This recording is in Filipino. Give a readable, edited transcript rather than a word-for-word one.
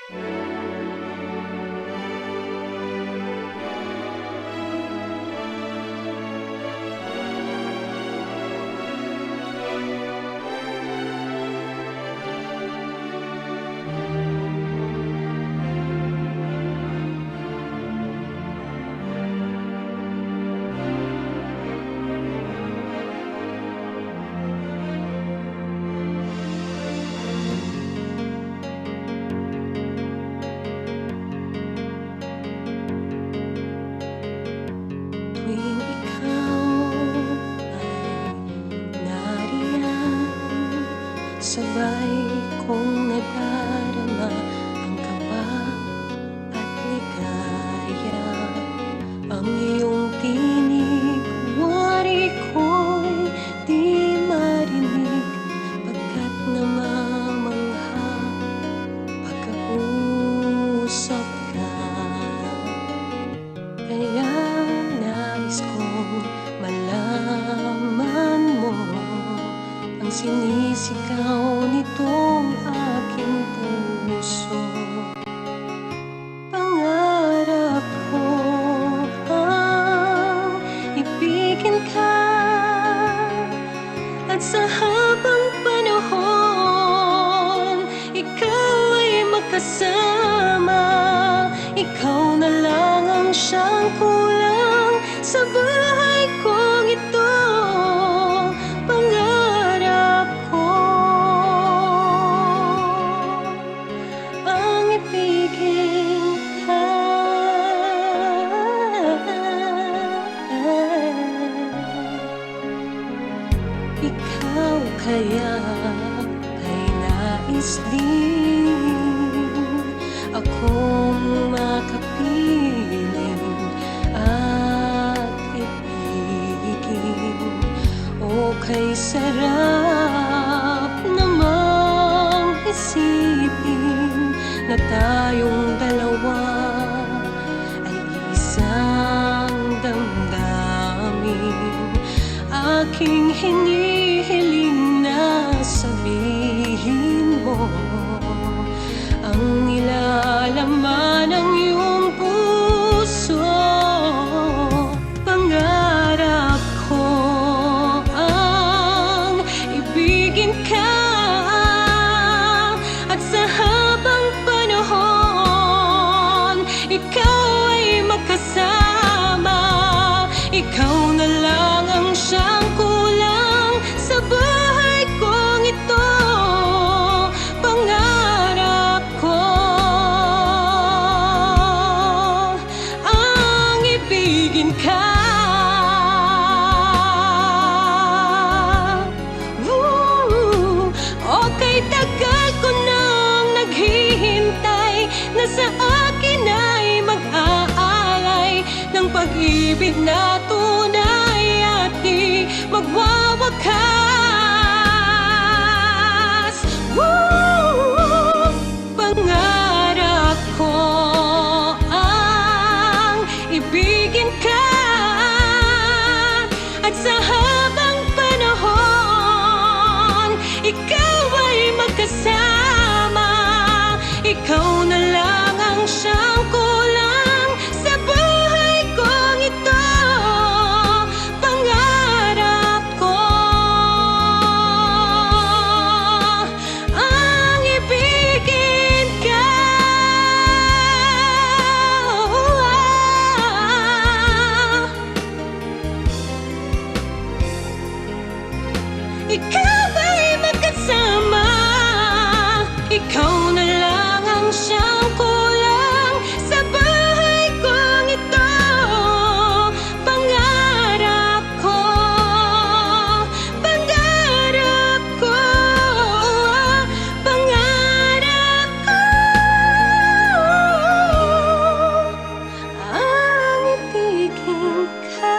Tuwing ikaw ay nariyan, sabay kong nadarama ang kaba at ligaya. Ang iyong tinig, wari ko'y di marinig, pagkat namamangha pagkausap ka. Kaya nais kong malaman mo ang sinisigaw nitong aking puso. Pangarap ko ang ibigin ka, at sa habang panahon ikaw ay magkasama. Ikaw na lang ang siyang kulang sa buhay kong ito. Pangarap ko ang ibigin ka. Ikaw kaya ay nais din akong makapiling at ibigin. O kay sarap namang isipin na tayong dalawa ay isang damdamin. Aking hinihiling na sabihin mo ang nilalaman ng iyong puso. Pangarap ko ang ibigin ka, at sa habang panahon ikaw ay magkasama. Ikaw na lang ang siyang kulang sa buhay kong ito. Pangarap ko ang ibigin ka. Okay, tagal ko nang naghihintay na sa akin ay mag-aalay ng pag-ibig na tunay at di magwawakas. Pangarap ko ang ibigin ka, at sa habang panahon ikaw ay magkasama. Ikaw na lang ang siyang kulang sa buhay kong ito. Pangarap ko ang ibigin ka. Ikaw ay magkasama. Ikaw na lang ang siyang kulang sa buhay kong ito. Pangarap ko, pangarap ko, pangarap ko ang ibigin ka.